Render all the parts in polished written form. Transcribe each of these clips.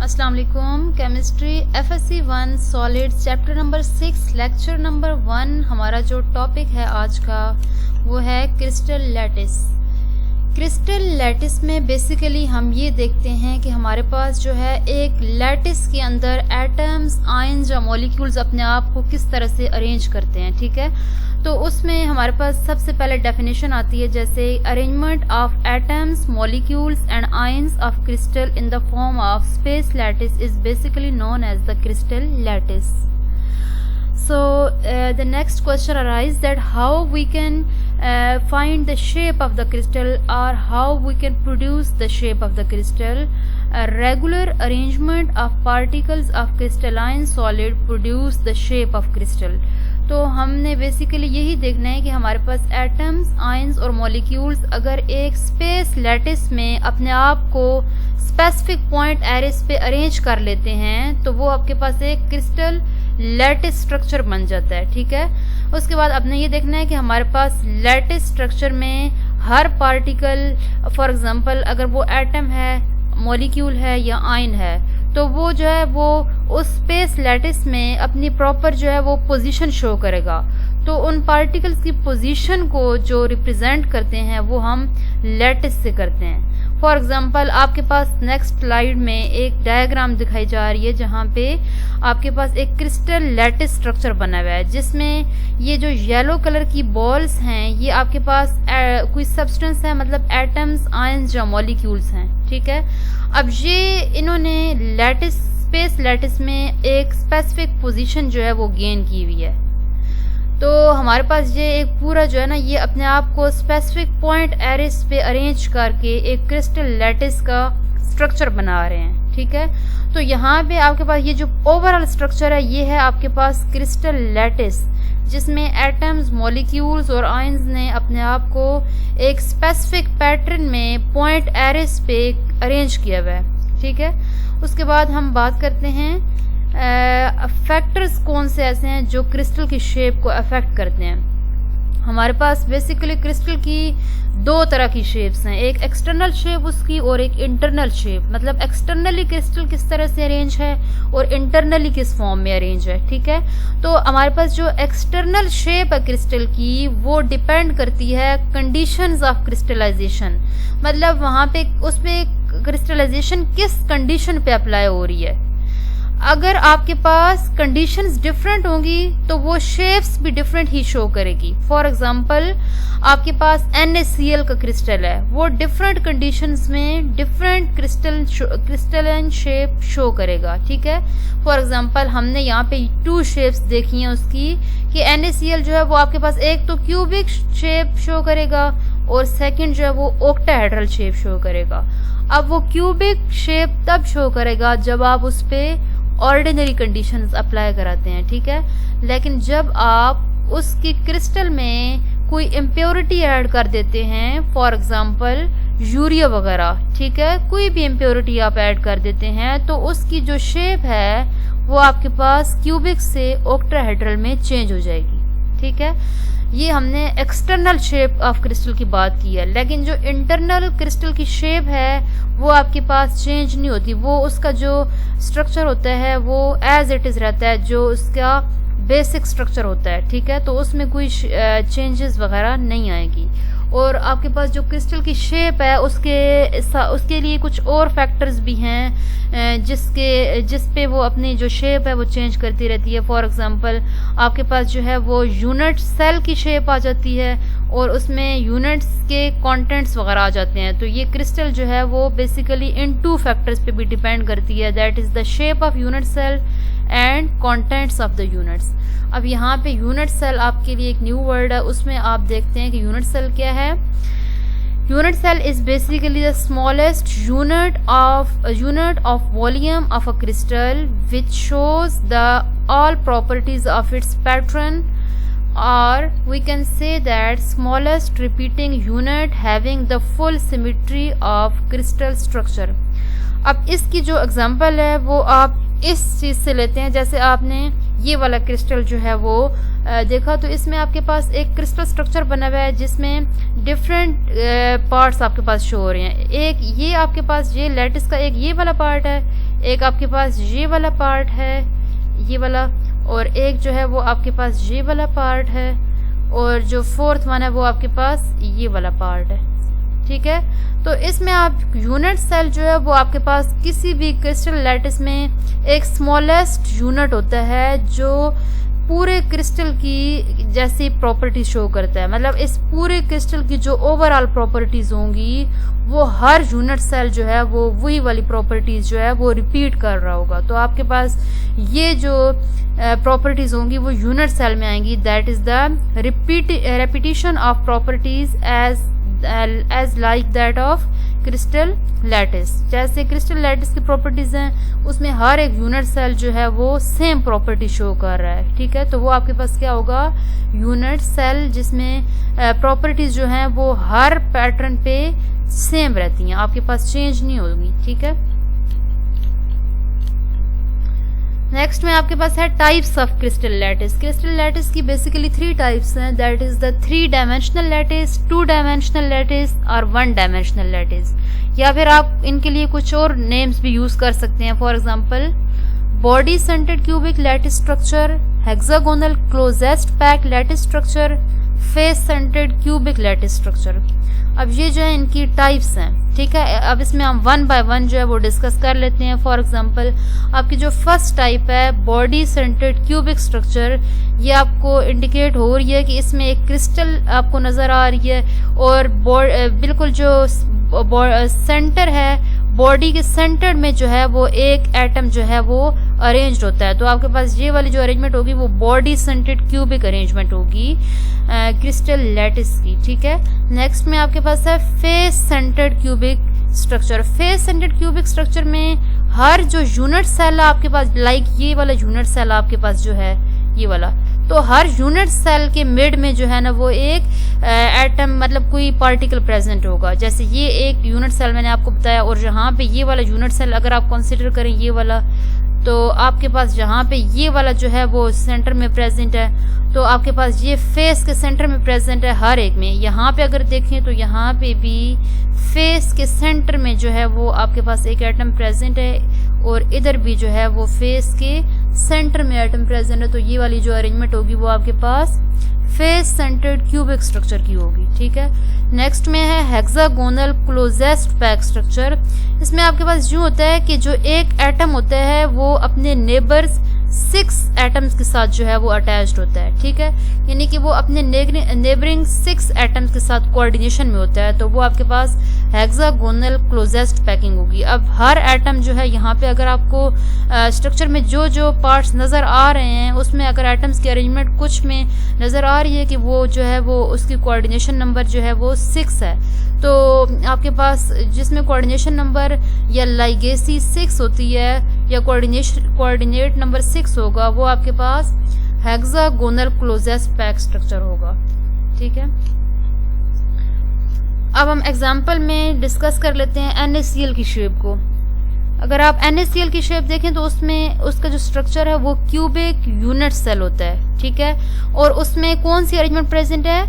अस्सलाम वालेकुम। Chemistry FSc 1 solids chapter number 6 lecture number 1। हमारा जो टॉपिक है आज का वो है क्रिस्टल लैटिस। क्रिस्टल लैटिस में बेसिकली हम ये देखते हैं कि हमारे पास जो है एक लैटिस के अंदर एटम्स, आयंस या मॉलिक्यूल्स अपने आप को किस तरह से अरेंज करते हैं। ठीक है, तो उसमें हमारे पास सबसे पहले डेफिनेशन आती है जैसे arrangement of atoms, molecules and ions of crystal in the form of space lattice is basically known as the crystal lattice. So the next question arises that how we can find the shape of the crystal or how we can produce the shape of the crystal. A regular arrangement of particles of crystalline solid produce the shape of crystal. तो हमने basically यही देखना है कि हमारे पास atoms, ions और molecules अगर एक स्पेस लैटिस में अपने आप को स्पेसिफिक पॉइंट एरिस पे अरेंज कर लेते हैं तो वो आपके पास एक क्रिस्टल लैटिस स्ट्रक्चर बन जाता है। ठीक है, उसके बाद आपने ये देखना है कि हमारे पास लैटिस स्ट्रक्चर में हर पार्टिकल, फॉर एग्जांपल अगर वो एटम है, मॉलिक्यूल है या आयन है, तो वो जो है वो उस स्पेस लैटिस में अपनी प्रॉपर जो है वो पोजीशन शो करेगा। तो उन पार्टिकल्स की पोजीशन को जो रिप्रेजेंट करते हैं वो हम लैटिस से करते हैं। फॉर एग्जांपल आपके पास नेक्स्ट स्लाइड में एक डायग्राम दिखाई जा रही है जहाँ पे आपके पास एक क्रिस्टल लैटिस स्ट्रक्चर बना हुआ है जिसमें ये जो येलो कलर की बॉल्स हैं ये आपके पास कोई सब्सटेंस है, मतलब एटम्स, आयंस या मॉलिक्यूल्स हैं। ठीक है, अब ये इन्होंने लैटिस, स्पेस लैटिस में एक स्पेसिफिक पोजीशन जो है वो गेन की हुई है। तो हमारे पास ये एक पूरा जो है ना ये अपने आप को स्पेसिफिक पॉइंट एरिस पे अरेंज करके एक क्रिस्टल लैटिस का स्ट्रक्चर बना रहे हैं। ठीक है, तो यहाँ पे आपके पास ये जो ओवरऑल स्ट्रक्चर है ये है आपके पास क्रिस्टल लैटिस जिसमें एटम्स, मॉलिक्यूल्स और आयंस ने अपने आप को एक स्पेसिफिक पैटर्न में पॉइंट एरिस पे अरेंज किया हुआ है। ठीक है, उसके बाद हम बात करते हैं फैक्टर्स कौन से ऐसे हैं जो क्रिस्टल की शेप को अफेक्ट करते हैं। हमारे पास बेसिकली क्रिस्टल की दो तरह की शेप्स हैं, एक एक्सटर्नल शेप उसकी और एक इंटरनल शेप। मतलब एक्सटर्नली क्रिस्टल किस तरह से अरेंज है और इंटरनली किस फॉर्म में अरेंज है। ठीक है, तो हमारे पास जो एक्सटर्नल शेप है क्रिस्टल की वो डिपेंड करती है कंडीशंस ऑफ क्रिस्टलाइजेशन। मतलब वहाँ पे उसमें क्रिस्टलाइजेशन किस कंडीशन पे अप्लाई हो रही है। अगर आपके पास कंडीशंस डिफरेंट होंगी तो वो शेप्स भी डिफरेंट ही शो करेगी। फॉर एग्जांपल आपके पास NaCl का क्रिस्टल है, वो डिफरेंट कंडीशंस में डिफरेंट क्रिस्टलाइन शेप शो करेगा। ठीक है, फॉर एग्जांपल हमने यहाँ पे 2 शेप्स देखी हैं उसकी कि NaCl जो है वो आपके पास एक तो क्यूबिक शेप शो करेगा और सेकंड जो है वो ऑक्टाहेड्रल शेप शो करेगा। अब वो क्यूबिक शेप तब शो करेगा जब आप उस पर ऑर्डिनरी कंडीशंस अप्लाई कराते हैं। ठीक है, लेकिन जब आप उसकी क्रिस्टल में कोई इम्प्योरिटी ऐड कर देते हैं, फॉर एग्जांपल यूरिया वगैरह, ठीक है, कोई भी इम्प्योरिटी आप ऐड कर देते हैं तो उसकी जो शेप है वो आपके पास क्यूबिक से ऑक्टाहेड्रल में चेंज हो जाएगी। ठीक है, ये हमने एक्सटर्नल शेप ऑफ क्रिस्टल की बात की है, लेकिन जो इंटरनल क्रिस्टल की शेप है वो आपके पास चेंज नहीं होती। वो उसका जो स्ट्रक्चर होता है वो एज इट इज रहता है, जो उसका बेसिक स्ट्रक्चर होता है। ठीक है, तो उसमें कोई चेंजेस वगैरह नहीं आएगी। और आपके पास जो क्रिस्टल की शेप है उसके लिए कुछ और फैक्टर्स भी हैं जिस पे वो अपनी जो शेप है वो चेंज करती रहती है। फॉर एग्जांपल आपके पास जो है वो यूनिट सेल की शेप आ जाती है और उसमें यूनिट्स के कंटेंट्स वगैरह आ जाते हैं। तो ये क्रिस्टल जो है वो बेसिकली इन 2 फैक्टर्स पे भी डिपेंड करती है, that is the shape of unit cell and contents of the units. अब यहाँ पे यूनिट सेल आपके लिए एक न्यू वर्ड है, उसमें आप देखते हैं कि यूनिट सेल क्या है। Unit cell is basically the smallest unit of volume of a crystal which shows the all properties of its pattern, or we can say that smallest repeating unit having the full symmetry of crystal structure। अब इसकी जो example है वो आप इस चीज से लेते हैं, जैसे आपने ये वाला क्रिस्टल जो है वो देखा तो इसमें आपके पास एक क्रिस्टल स्ट्रक्चर बना हुआ है जिसमें डिफरेंट पार्ट्स आपके पास शो हो रहे हैं। एक ये आपके पास ये लैटिस का एक ये वाला पार्ट है, एक आपके पास ये वाला पार्ट है, ये वाला, और एक जो है वो आपके पास ये वाला पार्ट है, और जो फोर्थ वन है वो आपके पास ये वाला पार्ट है। ठीक है, तो इसमें आप यूनिट सेल जो है वो आपके पास किसी भी क्रिस्टल लैटिस में एक स्मॉलेस्ट यूनिट होता है जो पूरे क्रिस्टल की जैसी प्रॉपर्टी शो करता है। मतलब इस पूरे क्रिस्टल की जो ओवरऑल प्रॉपर्टीज होंगी वो हर यूनिट सेल जो है वो वही वाली प्रॉपर्टीज जो है वो रिपीट कर रहा होगा। तो आपके पास ये जो प्रॉपर्टीज होंगी वो यूनिट सेल में आएंगी। That is the repetition of properties as like that of crystal lattice. जैसे क्रिस्टल लैटिस की प्रॉपर्टीज हैं उसमें हर एक यूनिट सेल जो है वो सेम प्रॉपर्टी शो कर रहा है। ठीक है, तो वो आपके पास क्या होगा, यूनिट सेल जिसमें प्रॉपर्टीज जो हैं वो हर पैटर्न पे सेम रहती हैं, आपके पास चेंज नहीं होगी। ठीक है, नेक्स्ट में आपके पास है types of crystal lattice. Crystal lattice की बेसिकली 3 टाइप्स हैं। That is the 3 dimensional lattice, 2 dimensional lattice और 1 डायमेंशनल लैटिस, या फिर आप इनके लिए कुछ और नेम्स भी यूज कर सकते हैं। For example body centred cubic lattice structure, hexagonal closest pack lattice structure, face centred cubic lattice structure. अब ये जो है इनकी टाइप्स हैं। ठीक है, अब इसमें हम 1 बाय 1 जो है वो डिस्कस कर लेते हैं। फॉर एग्जांपल आपकी जो फर्स्ट टाइप है बॉडी सेंटर्ड क्यूबिक स्ट्रक्चर, ये आपको इंडिकेट हो रही है कि इसमें एक क्रिस्टल आपको नज़र आ रही है और बिल्कुल जो सेंटर है बॉडी के सेंटर में जो है वो एक एटम जो है वो अरेंज्ड होता है। तो आपके पास ये वाली जो अरेंजमेंट होगी वो बॉडी सेंटर्ड क्यूबिक अरेंजमेंट होगी क्रिस्टल लैटिस की। ठीक है, नेक्स्ट में आपके पास है face centred cubic structure. Face centred cubic structure में हर जो यूनिट सेल आपके पास, लाइक ये वाला यूनिट सेल आपके पास जो है ये वाला, तो हर यूनिट सेल के मिड में जो है ना वो एक एटम मतलब कोई पार्टिकल प्रेजेंट होगा। जैसे ये एक यूनिट सेल मैंने आपको बताया, और यहाँ पे ये वाला यूनिट सेल अगर आप कंसीडर करें ये वाला, तो आपके पास यहाँ पे ये वाला जो है वो सेंटर में प्रेजेंट है, तो आपके पास ये फेस के सेंटर में प्रेजेंट है हर एक में। यहाँ पे अगर देखें तो यहाँ पे भी फेस के सेंटर में जो है वो आपके पास एक एटम प्रेजेंट है, और इधर भी जो है वो फेस के सेंटर में एटम प्रेजेंट है। तो ये वाली जो अरेंजमेंट होगी वो आपके पास फेस सेंटर्ड क्यूबिक स्ट्रक्चर की होगी। ठीक है, नेक्स्ट में है हेक्सागोनल क्लोजेस्ट पैक स्ट्रक्चर। इसमें आपके पास यूं होता है कि जो एक एटम होता है वो अपने नेबर्स 6 एटम्स के साथ जो है वो अटैच्ड होता है। ठीक है, यानी कि वो अपने नेबरिंग 6 एटम्स के साथ कोऑर्डिनेशन में होता है, तो वो आपके पास हेक्सागोनल क्लोजेस्ट पैकिंग होगी। अब हर एटम जो है यहाँ पे अगर आपको स्ट्रक्चर में जो जो पार्ट्स नज़र आ रहे हैं उसमें अगर एटम्स की अरेंजमेंट कुछ में नज़र आ रही है कि वो जो है वो उसकी कोऑर्डिनेशन नंबर जो है वो 6 है, तो आपके पास जिसमें कोऑर्डिनेशन नंबर या लाइगेसी 6 होती है या कोऑर्डिनेट नंबर 6 होगा, वो आपके पास हेक्सागोनल क्लोजेस्ट पैक स्ट्रक्चर होगा। ठीक है, अब हम एग्जाम्पल में डिस्कस कर लेते हैं NaCl की शेप को। अगर आप NaCl की शेप देखें तो उसमें उसका जो स्ट्रक्चर है वो क्यूबिक यूनिट सेल होता है। ठीक है, और उसमें कौन सी अरेंजमेंट प्रेजेंट है,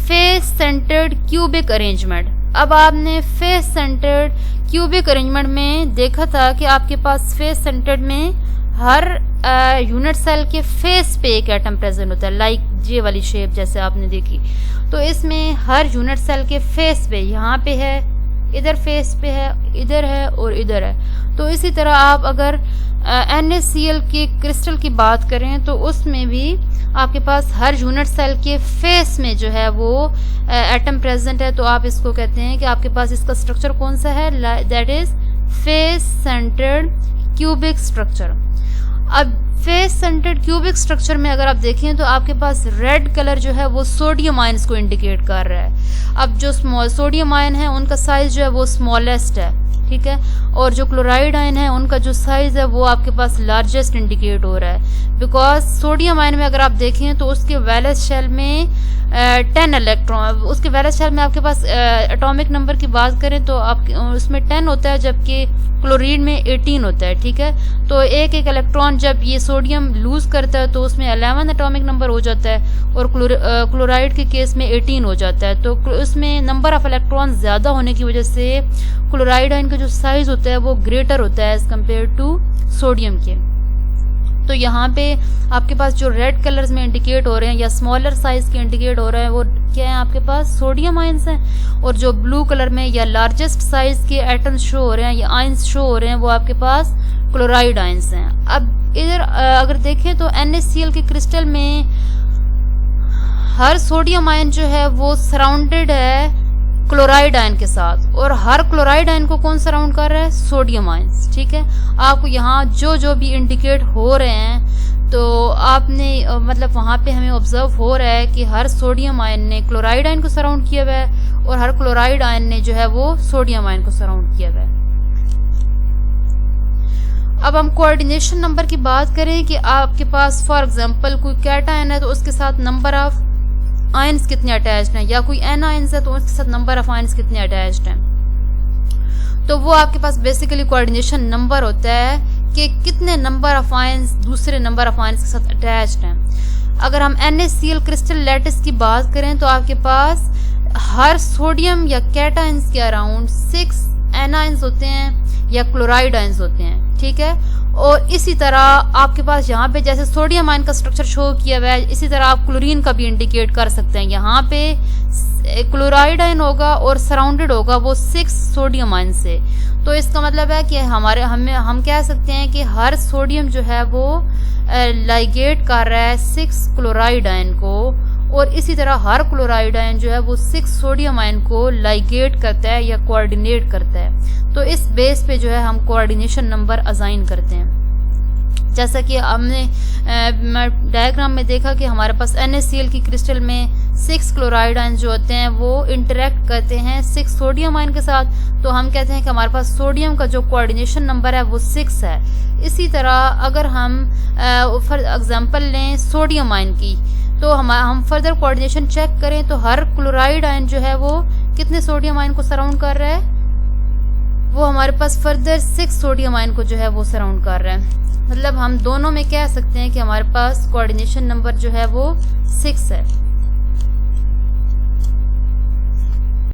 फेस सेंटर्ड क्यूबिक अरेंजमेंट। अब आपने फेस सेंटर्ड क्यूबिक अरेंजमेंट में देखा था कि आपके पास फेस सेंटर्ड में हर यूनिट सेल के फेस पे एक एटम प्रेजेंट होता है, लाइक ये वाली शेप जैसे आपने देखी। तो इसमें हर यूनिट सेल के फेस पे, यहाँ पे है, इधर फेस पे है, इधर है और इधर है। तो इसी तरह आप अगर NaCl के क्रिस्टल की बात करें तो उसमें भी आपके पास हर यूनिट सेल के फेस में जो है वो एटम प्रेजेंट है, तो आप इसको कहते हैं कि आपके पास इसका स्ट्रक्चर कौन सा है, that is face centred cubic structure. अब फेस सेंटर्ड क्यूबिक स्ट्रक्चर में अगर आप देखें तो आपके पास रेड कलर जो है वो सोडियम आयंस को इंडिकेट कर रहा है। अब जो सोडियम आयन है उनका साइज जो है वो स्मॉलेस्ट है। ठीक है, और जो क्लोराइड आयन है उनका जो साइज है वो आपके पास लार्जेस्ट इंडिकेट हो रहा है, बिकॉज सोडियम आयन में अगर आप देखें तो उसके वैलेंस शेल में 10 इलेक्ट्रॉन, उसके वैलेंस शेल में आपके पास एटॉमिक नंबर की बात करें तो आप उसमें 10 होता है, जबकि क्लोरीन में 18 होता है। ठीक है, तो एक एक इलेक्ट्रॉन जब ये सोडियम लूज करता है तो उसमें 11 एटॉमिक नंबर हो जाता है, और क्लोराइड के केस में 18 हो जाता है। तो उसमें नंबर ऑफ इलेक्ट्रॉन ज़्यादा होने की वजह से क्लोराइड आयन का जो साइज होता है वो ग्रेटर होता है एज कम्पेयर टू सोडियम के। तो यहाँ पे आपके पास जो रेड कलर्स में इंडिकेट हो रहे हैं या स्मॉलर साइज के इंडिकेट हो रहे हैं वो क्या है आपके पास सोडियम आयंस हैं, और जो ब्लू कलर में या लार्जेस्ट साइज के एटम्स शो हो रहे हैं या आयंस शो हो रहे हैं वो आपके पास क्लोराइड आयंस हैं। अब इधर अगर देखें तो NaCl के क्रिस्टल में हर सोडियम आयन जो है वो सराउंडेड है क्लोराइड आयन के साथ, और हर क्लोराइड आयन को कौन सराउंड कर रहा है? Sodium ions. ठीक है, आपको यहाँ जो भी इंडिकेट हो रहे हैं तो आपने मतलब वहाँ पे हमें ऑब्जर्व हो रहा है कि हर सोडियम आयन ने क्लोराइड आयन को सराउंड किया हुआ है और हर क्लोराइड आयन ने जो है वो सोडियम आयन को सराउंड किया हुआ है। अब हम कोऑर्डिनेशन नंबर की बात करें कि आपके पास फॉर एग्जांपल कोई कैटायन है तो उसके साथ नंबर ऑफ आयंस कितने अटैच्ड हैं, या कोई एनायंस है तो उसके साथ नंबर ऑफ आयंस कितने अटैच्ड हैं। तो वो आपके पास बेसिकली कोऑर्डिनेशन नंबर होता है कि कितने नंबर ऑफ आयंस दूसरे नंबर ऑफ आयंस के साथ अटैच्ड हैं। अगर हम NaCl क्रिस्टल लैटिस की बात करें तो आपके पास हर सोडियम या कैटायंस के अराउंड 6 एनायंस होते हैं या क्लोराइड आयंस होते हैं। ठीक है, और इसी तरह आपके पास यहाँ पे जैसे सोडियम आयन का स्ट्रक्चर शो किया हुआ है, इसी तरह आप क्लोरीन का भी इंडिकेट कर सकते हैं। यहाँ पे क्लोराइड आयन होगा और सराउंडेड होगा वो 6 सोडियम आयन से। तो इसका मतलब है कि हम कह सकते हैं कि हर सोडियम जो है वो लाइगेट कर रहा है 6 क्लोराइड आयन को, और इसी तरह हर क्लोराइड आयन जो है वो 6 सोडियम आयन को लाइगेट करता है या कोऑर्डिनेट करता है। तो इस बेस पे जो है हम कोऑर्डिनेशन नंबर असाइन करते हैं। जैसा कि हमने डायग्राम में देखा कि हमारे पास NaCl की क्रिस्टल में 6 क्लोराइड आयन जो होते हैं वो इंटरेक्ट करते हैं 6 सोडियम आयन के साथ, तो हम कहते हैं कि हमारे पास सोडियम का जो कोऑर्डिनेशन नंबर है वो 6 है। इसी तरह अगर हम फॉर एग्जांपल लें सोडियम आयन की, तो हम फर्दर कोऑर्डिनेशन चेक करें तो हर क्लोराइड आयन जो है वो कितने सोडियम आयन को सराउंड कर रहा है? वो हमारे पास फर्दर 6 सोडियम आयन को जो है वो सराउंड कर रहा है। मतलब हम दोनों में कह सकते हैं कि हमारे पास कोऑर्डिनेशन नंबर जो है वो 6 है।